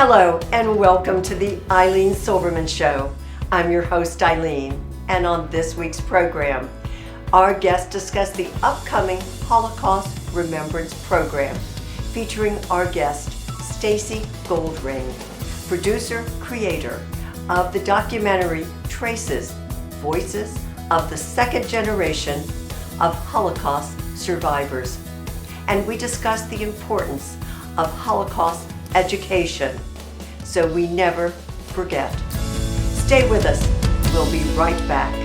Hello and welcome to the Ilene Silverman Show. I'm your host Ilene, and on this week's program, our guests discuss the upcoming Holocaust Remembrance Program featuring our guest Stacy Goldring, producer, creator of the documentary Traces, Voices of the Second Generation of Holocaust Survivors. And we discuss the importance of Holocaust education so we never forget. Stay with us. We'll be right back.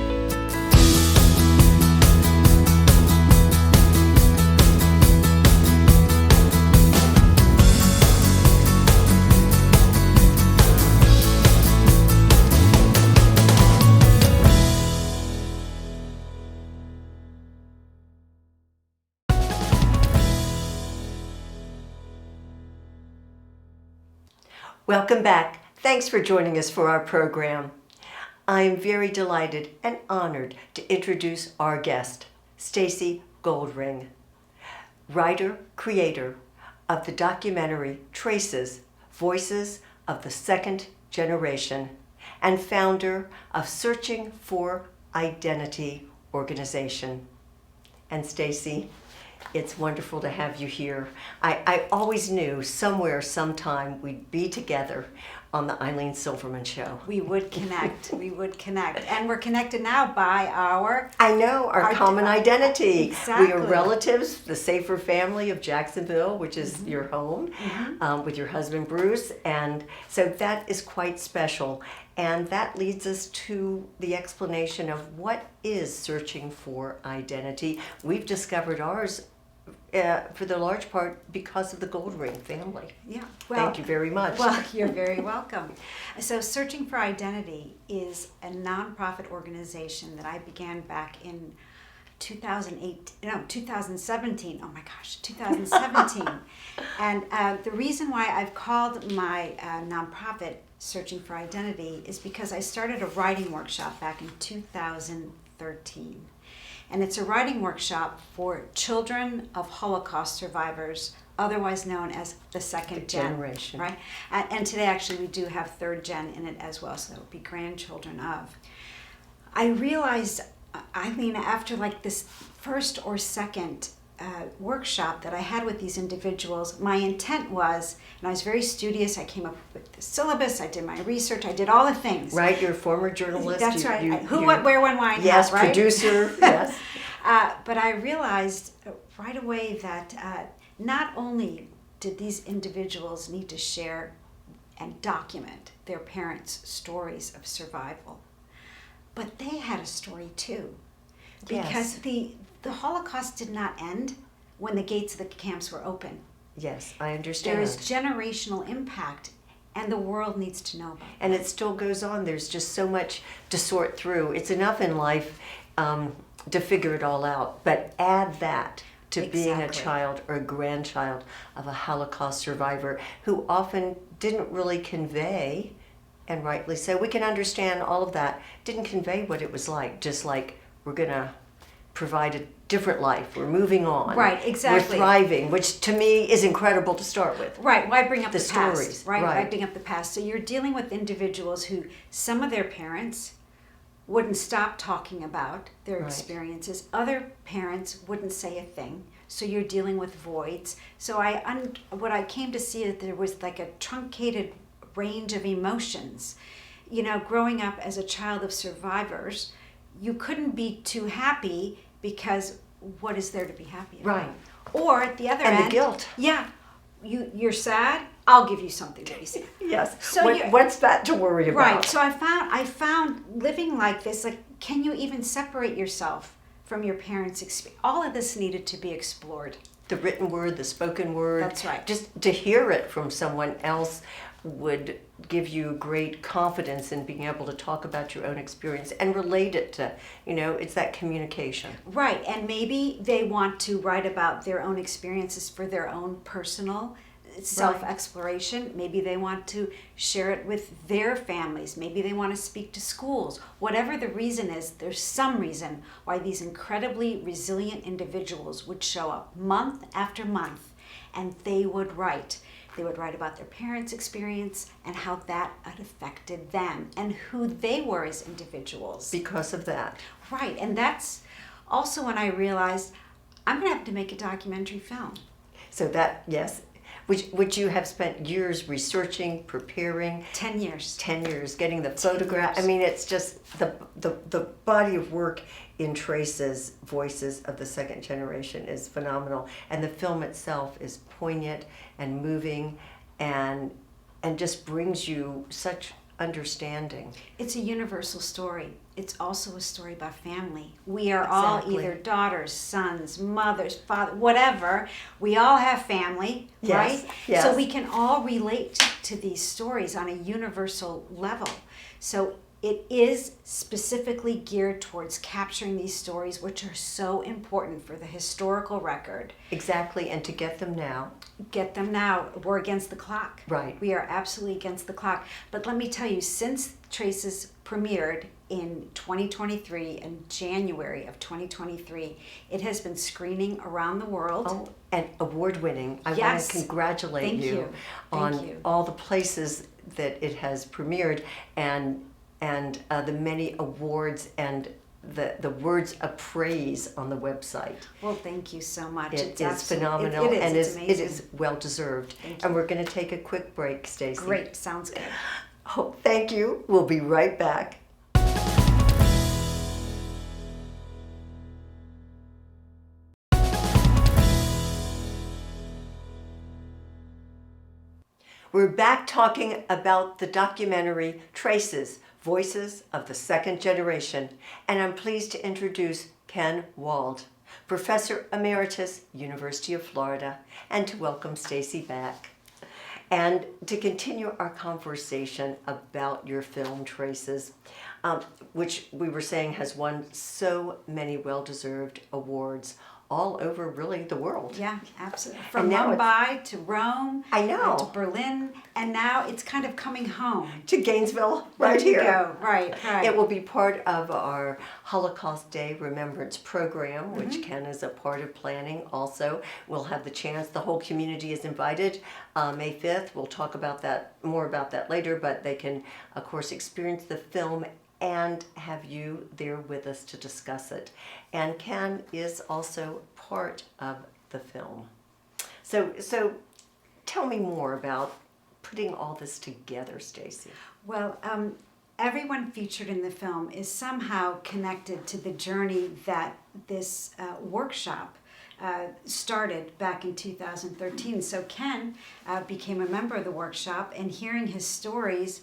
Welcome back. Thanks for joining us for our program. I am very delighted and honored to introduce our guest, Stacy Goldring, writer, creator of the documentary Traces, Voices of the Second Generation, and founder of Searching for Identity organization. And Stacy, it's wonderful to have you here. I always knew somewhere, sometime, we'd be together on the Ilene Silverman Show. We would connect. And we're connected now by our common identity. Exactly. We are relatives, the Safer family of Jacksonville, which is your home, with your husband Bruce. And so that is quite special. And that leads us to the explanation of what is searching for identity. We've discovered ours for the large part because of the Goldring family. Yeah. Well, thank you very much. Well, you're very welcome. So Searching for Identity is a nonprofit organization that I began back in 2017. Oh my gosh, 2017. And the reason why I've called my nonprofit Searching for Identity is because I started a writing workshop back in 2013. And it's a writing workshop for children of Holocaust survivors, otherwise known as the second generation. Right? And today actually we do have third gen in it as well, so that would be grandchildren of. I realized, after like this first or second workshop that I had with these individuals, my intent was, and I was very studious, I came up with the syllabus, I did my research, I did all the things. Right, you're a former journalist. That's right. Who, what, where, when, why, yes, how, right? Producer, yes. But I realized right away that not only did these individuals need to share and document their parents' stories of survival, but they had a story too. Because the Holocaust did not end when the gates of the camps were open. Yes, I understand. There is generational impact, and the world needs to know about it. And it still goes on. There's just so much to sort through. It's enough in life to figure it all out, but add that to being a child or a grandchild of a Holocaust survivor who often didn't really convey, and rightly so, we can understand all of that, didn't convey what it was like, just like we're going to provide a different life. We're moving on. Right, exactly. We're thriving, which to me is incredible to start with. Right. Why bring up the past? Stories. Right. Why bring up the past? So you're dealing with individuals who some of their parents wouldn't stop talking about their experiences. Other parents wouldn't say a thing. So you're dealing with voids. So what I came to see is there was like a truncated range of emotions. You know, growing up as a child of survivors, you couldn't be too happy because what is there to be happy about? Right. Or at the other end, the guilt. Yeah, you're sad. I'll give you something to be sad. Yes. So what's that to worry about? Right. So I found living like this. Like, can you even separate yourself from your parents' experience? All of this needed to be explored. The written word, the spoken word. That's right. Just to hear it from someone else would give you great confidence in being able to talk about your own experience and relate it to, it's that communication. Right, and maybe they want to write about their own experiences for their own personal self-exploration. Maybe they want to share it with their families. Maybe they want to speak to schools. Whatever the reason is, there's some reason why these incredibly resilient individuals would show up month after month and they would write. They would write about their parents' experience and how that had affected them and who they were as individuals. Because of that. Right, and that's also when I realized I'm going to have to make a documentary film. So that, yes, which you have spent years researching, preparing. 10 years. 10 years, getting the photograph. I mean, it's just the body of work in Trace's Voices of the Second Generation is phenomenal. And the film itself is poignant and moving and just brings you such understanding. It's a universal story. It's also a story about family. We are all either daughters, sons, mothers, father, whatever. We all have family, Yes, right? yes. So we can all relate to these stories on a universal level. So it is specifically geared towards capturing these stories, which are so important for the historical record. Exactly, and to get them now. Get them now. We're against the clock. Right. We are absolutely against the clock. But let me tell you, since Trace's premiered in 2023, in January of 2023, it has been screening around the world. Oh, and award-winning. I want Yes. to congratulate Thank you. on Thank you. all the places that it has premiered and the many awards and the words of praise on the website. Well, thank you so much. It is absolute- phenomenal it is. and It's it amazing. is well deserved. Thank And we're going to take a quick break, Stacy. Great. Sounds good. Oh, thank you. We'll be right back. We're back talking about the documentary Traces, Voices of the Second Generation, and I'm pleased to introduce Ken Wald, Professor Emeritus, University of Florida, and to welcome Stacy back. And to continue our conversation about your film Traces, which we were saying has won so many well-deserved awards all over really the world. Yeah, absolutely. From And now Mumbai to Rome, I know. to Berlin, and now it's kind of coming home. To Gainesville, right There you here. go. Right, right. It will be part of our Holocaust Day Remembrance Program, which Ken is a part of planning also. We'll have the chance, the whole community is invited May 5th. We'll talk about that, more about that later, but they can, of course, experience the film and have you there with us to discuss it. And Ken is also part of the film. So tell me more about putting all this together, Stacy. Well, everyone featured in the film is somehow connected to the journey that this workshop started back in 2013. So Ken became a member of the workshop, and hearing his stories,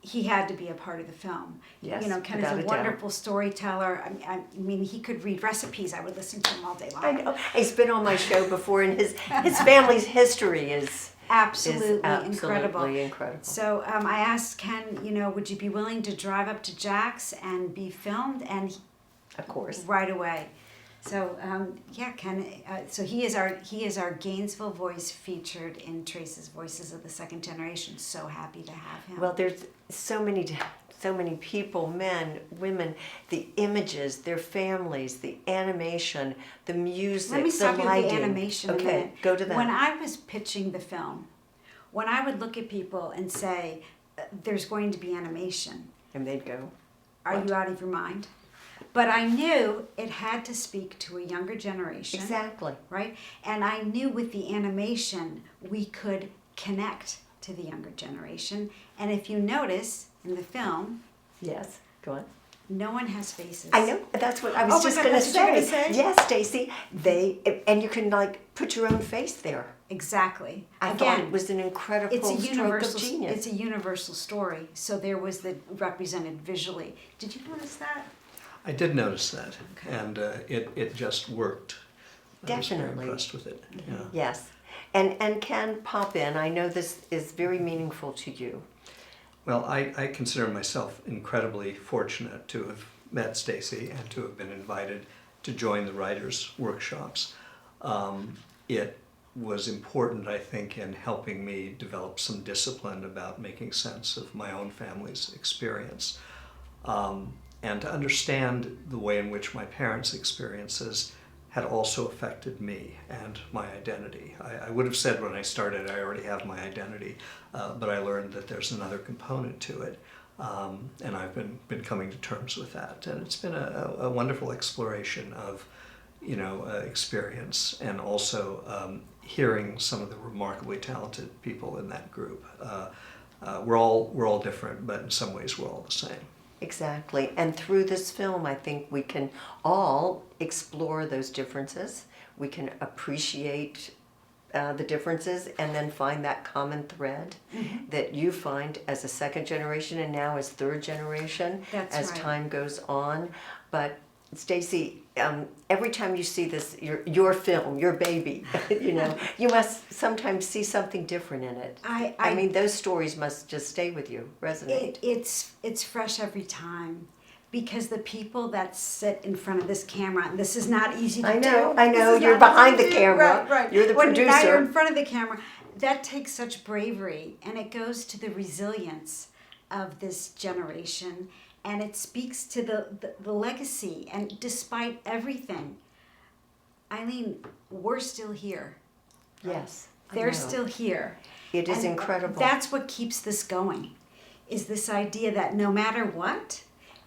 he had to be a part of the film. Yes, you know, Ken is without a a doubt. wonderful storyteller. I mean, he could read recipes. I would listen to him all day long. I know. He's been on my show before, and his family's history is Absolutely incredible. incredible. So I asked Ken, you know, would you be willing to drive up to Jack's and be filmed? And Of course. right away. So yeah, Ken. So he is our Gainesville voice featured in Trace's Voices of the Second Generation. So happy to have him. Well, there's so many people, men, women, the images, their families, the animation, the music, Let me the stop you with lighting. the animation. Okay, a minute. go to that. When I was pitching the film, when I would look at people and say, "There's going to be animation," And they'd go, are What? you out of your mind? But I knew it had to speak to a younger generation. exactly. Right? And I knew with the animation we could connect to the younger generation. And if you notice in the film, Yes, go on. no one has faces. I know. That's what I was Oh my just God, going to that's what you were say. gonna say? Yes, Stacy. And you can like put your own face there. Exactly. I thought it was an incredible it's a stroke universal of genius. it's a universal story. So there was the represented visually. Did you notice that? I did notice that, Okay. and it just worked. I was Definitely. very impressed with it. Yeah. Yes. And can pop in. I know this is very meaningful to you. Well, I consider myself incredibly fortunate to have met Stacy and to have been invited to join the writers' workshops. It was important, I think, in helping me develop some discipline about making sense of my own family's experience. And to understand the way in which my parents' experiences had also affected me and my identity. I would have said when I started I already have my identity, but I learned that there's another component to it. And I've been coming to terms with that. And it's been a wonderful exploration of, experience, and also hearing some of the remarkably talented people in that group. We're all different, but in some ways we're all the same. Exactly. And through this film, I think we can all explore those differences. We can appreciate the differences and then find that common thread that you find as a second generation and now as third generation. That's as right. time goes on. But Stacy, every time you see this, your film, your baby, you must sometimes see something different in it. I mean, those stories must just stay with you, resonate. It's fresh every time, because the people that sit in front of this camera, and this is not easy to do. I know. This is You're not behind easy the to do. camera. Right. You're the Now producer. you're in front of the camera. That takes such bravery, and it goes to the resilience of this generation, and it speaks to the legacy. And despite everything, Eileen, we're still here. Yes. I They're know. still here. It is And incredible. That's what keeps this going, is this idea that no matter what,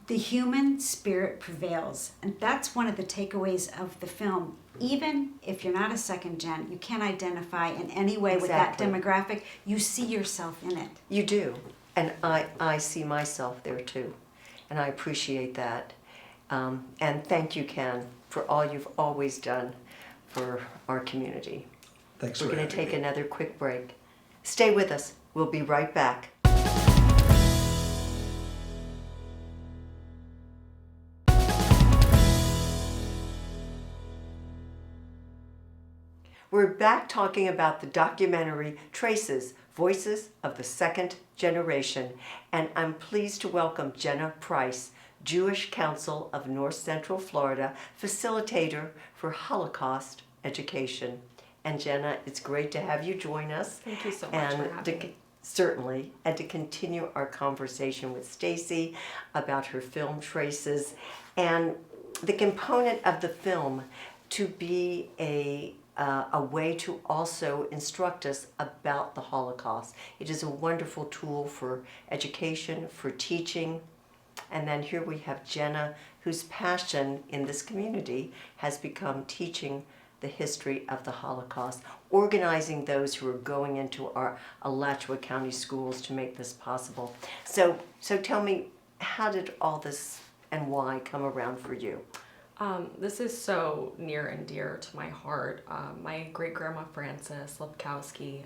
the human spirit prevails. And that's one of the takeaways of the film. Even if you're not a second gen, you can identify in any way with that demographic. You see yourself in it. You do. And I see myself there too. And I appreciate that. And thank you, Ken, for all you've always done for our community. Thanks We're for going to having take me. another quick break. Stay with us. We'll be right back. We're back talking about the documentary Traces, Voices of the Second Generation, and I'm pleased to welcome Jenna Price, Jewish Council of North Central Florida, facilitator for Holocaust education. And Jenna, it's great to have you join us. Thank you so much for having me. Certainly, and to continue our conversation with Stacy about her film Traces and the component of the film to be a way to also instruct us about the Holocaust. It is a wonderful tool for education, for teaching. And then here we have Jenna, whose passion in this community has become teaching the history of the Holocaust, organizing those who are going into our Alachua County schools to make this possible. So tell me, how did all this and why come around for you? This is so near and dear to my heart. My great-grandma Frances Lepkowski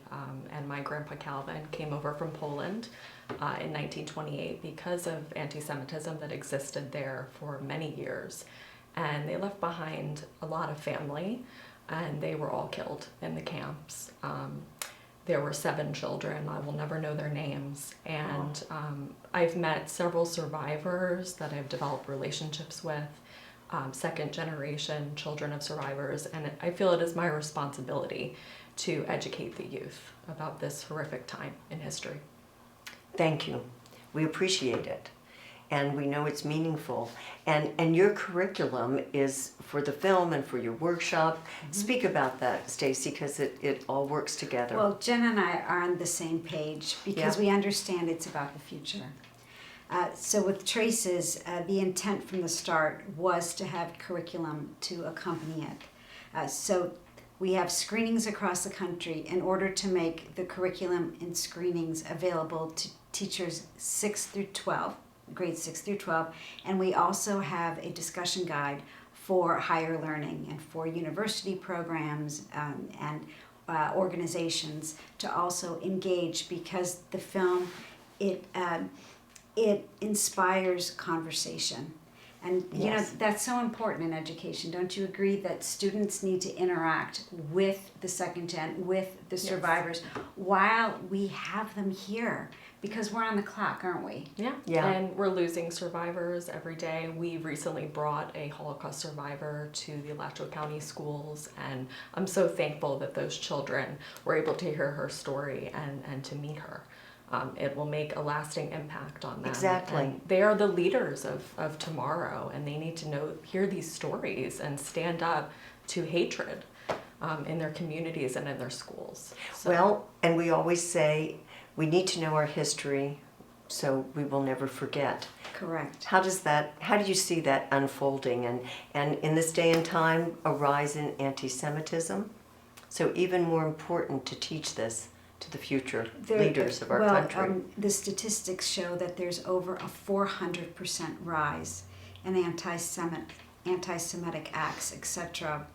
and my grandpa Calvin came over from Poland in 1928 because of anti-Semitism that existed there for many years. And they left behind a lot of family, and they were all killed in the camps. There were 7 children. I will never know their names. And I've met several survivors that I've developed relationships with, second generation children of survivors, and I feel it is my responsibility to educate the youth about this horrific time in history. Thank you. We appreciate it. And we know it's meaningful. And your curriculum is for the film and for your workshop. Speak about that, Stacy, because it all works together. Well, Jen and I are on the same page because Yeah. we understand it's about the future. So with Traces, the intent from the start was to have curriculum to accompany it. So we have screenings across the country in order to make the curriculum and screenings available to teachers 6 through 12, grades 6 through 12, and we also have a discussion guide for higher learning and for university programs and organizations to also engage, because the film, it inspires conversation. And you know, Yes. that's so important in education. Don't you agree that students need to interact with the second gen, with the survivors, while we have them here? Because we're on the clock, aren't we? Yeah. Yeah. And we're losing survivors every day. We recently brought a Holocaust survivor to the Alachua County schools, and I'm so thankful that those children were able to hear her story and to meet her. It will make a lasting impact on them. Exactly. And they are the leaders of tomorrow, and they need to hear these stories and stand up to hatred in their communities and in their schools. So, Well, and we always say we need to know our history so we will never forget. Correct. How do you see that unfolding and in this day and time a rise in anti-Semitism? So even more important to teach this to the future leaders of our country. The statistics show that there's over a 400% rise in anti-Semitic acts, etc.,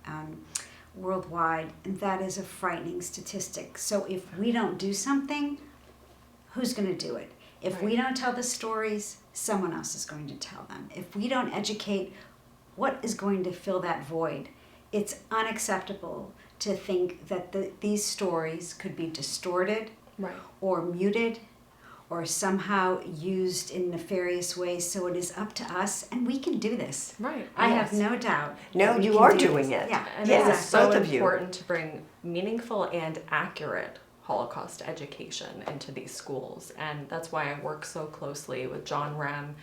worldwide, and that is a frightening statistic. So if we don't do something, who's going to do it? If we don't tell the stories, someone else is going to tell them. If we don't educate, what is going to fill that void? It's unacceptable to think that these stories could be distorted or muted or somehow used in nefarious ways. So it is up to us, and we can do this. Right. I have no doubt. No, that we you can are do doing this. it. Yeah. And Yes, it is so both of you. important to bring meaningful and accurate Holocaust education into these schools. And that's why I work so closely with John Rem.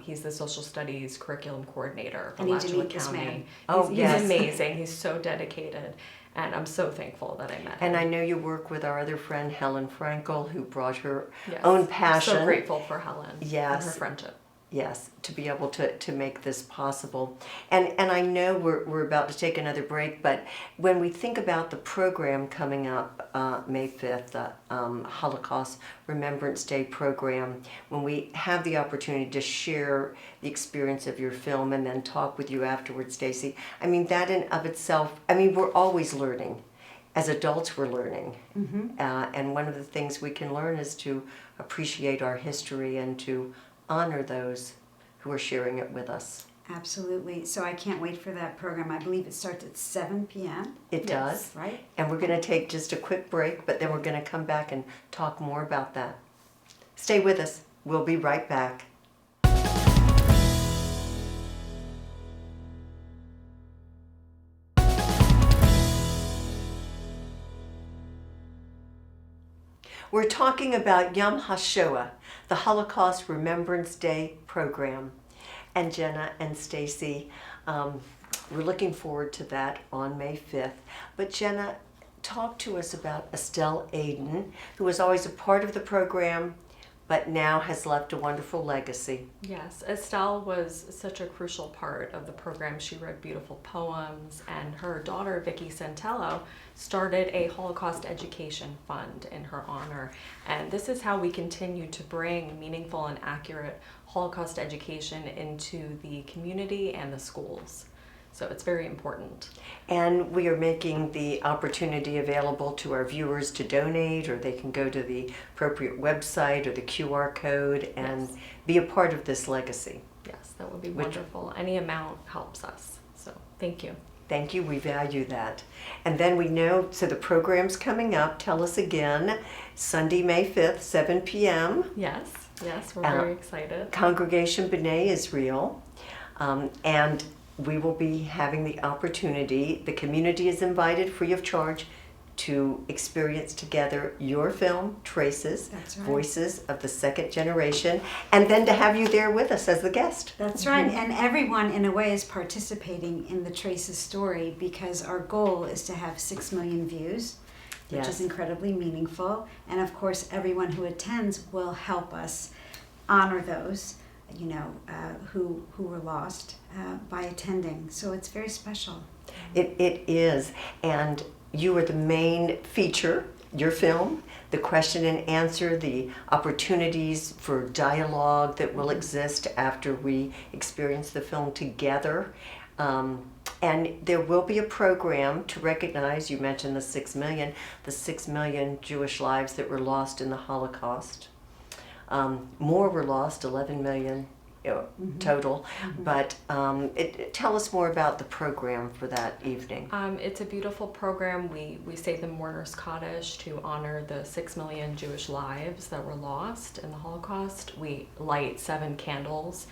He's the social studies curriculum coordinator for I need to Alachua meet this County. man. Oh, He's yes. amazing. He's so dedicated. And I'm so thankful that I met him. And I know you work with our other friend Helen Frankel, who brought her Yes. own passion. I'm so grateful for Helen and Yes. her friendship. Yes, to be able to make this possible. And I know we're about to take another break, but when we think about the program coming up May 5th, the Holocaust Remembrance Day program, when we have the opportunity to share the experience of your film and then talk with you afterwards, Stacy, I mean, that in of itself, I mean, we're always learning. As adults, we're learning. And one of the things we can learn is to appreciate our history and to honor those who are sharing it with us. Absolutely. So I can't wait for that program. I believe it starts at 7 p.m. It does. Right? And we're going to take just a quick break, but then we're going to come back and talk more about that. Stay with us. We'll be right back. We're talking about Yom HaShoah, the Holocaust Remembrance Day program. And Jenna and Stacy, we're looking forward to that on May 5th. But Jenna, talk to us about Estelle Aiden, who was always a part of the program, but now has left a wonderful legacy. Yes, Estelle was such a crucial part of the program. She wrote beautiful poems, and her daughter, Vicki Santello, started a Holocaust education fund in her honor. And this is how we continue to bring meaningful and accurate Holocaust education into the community and the schools. So it's very important. And we are making the opportunity available to our viewers to donate, or they can go to the appropriate website or the QR code and be a part of this legacy. Yes, that would be wonderful. Any amount helps us. So thank you. Thank you, we value that. And then we know, so the program's coming up, tell us again, Sunday, May 5th, 7 p.m. Yes, we're very excited. Congregation B'nai Israel. And we will be having the opportunity, the community is invited free of charge to experience together your film, Traces, That's right. Voices of the Second Generation, and then to have you there with us as the guest. That's right. And everyone, in a way, is participating in the Traces story because our goal is to have 6 million views, which Yes. is incredibly meaningful. And of course, everyone who attends will help us honor those, who were lost by attending. So it's very special. It is, and you are the main feature, your film, the question and answer, the opportunities for dialogue that will exist after we experience the film together. And there will be a program to recognize, you mentioned the 6 million Jewish lives that were lost in the Holocaust. More were lost, 11 million total. But tell us more about the program for that evening. It's a beautiful program. We say the Mourner's Kaddish to honor the 6 million Jewish lives that were lost in the Holocaust. We light 7 candles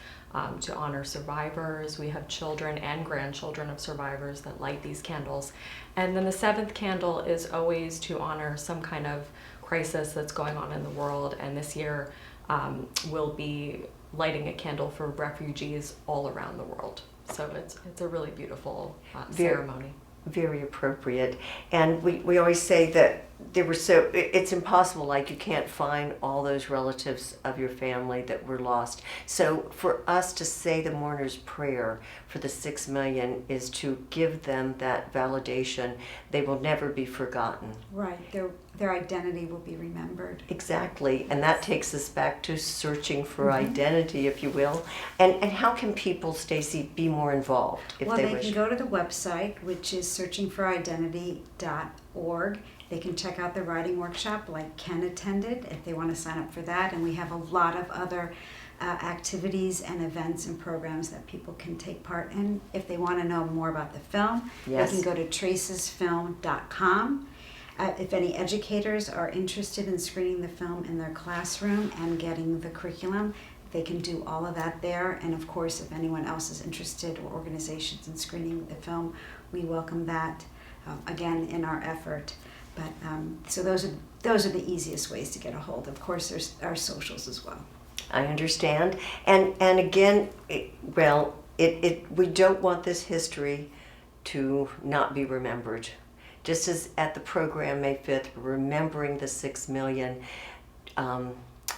to honor survivors. We have children and grandchildren of survivors that light these candles. And then the 7th candle is always to honor some kind of crisis that's going on in the world. And this year we'll be lighting a candle for refugees all around the world. So it's a really beautiful ceremony. Very appropriate. And we always say that it's impossible, like you can't find all those relatives of your family that were lost. So for us to say the mourner's prayer for the 6 million is to give them that validation. They will never be forgotten. Right. Their identity will be remembered. Exactly. And that takes us back to searching for identity, if you will. And how can people, Stacy, be more involved if Well, they they wish? can go to the website, which is searchingforidentity.org. They can check out the writing workshop like Ken attended if they want to sign up for that. And we have a lot of other activities and events and programs that people can take part in. If they want to know more about the film, Yes. they can go to tracesfilm.com. If any educators are interested in screening the film in their classroom and getting the curriculum, they can do all of that there. And of course, if anyone else is interested or organizations in screening the film, we welcome that again in our effort. But so those are the easiest ways to get a hold. Of course, there's our socials as well. I understand. And again, we don't want this history to not be remembered. Just as at the program May 5th, remembering the 6 million,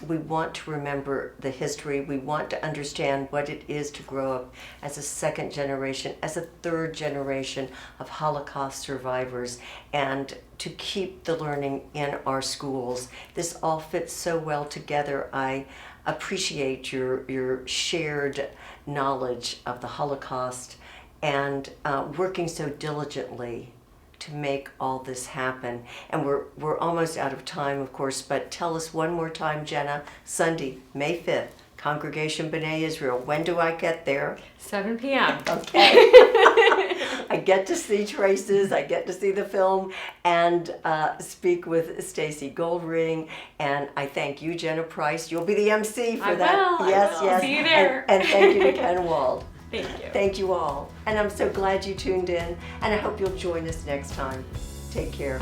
we want to remember the history. We want to understand what it is to grow up as a second generation, as a third generation of Holocaust survivors, and to keep the learning in our schools. This all fits so well together. I appreciate your shared knowledge of the Holocaust and working so diligently to make all this happen. And we're almost out of time, of course, but tell us one more time, Jenna. Sunday, May 5th, Congregation B'nai Israel. When do I get there? 7 p.m. Okay. I get to see Traces, I get to see the film, and speak with Stacy Goldring. And I thank you, Jenna Price. You'll be the MC for that. I will. Yes. See you there. And thank you to Ken Wald. Thank you. Thank you all. And I'm so glad you tuned in, and I hope you'll join us next time. Take care.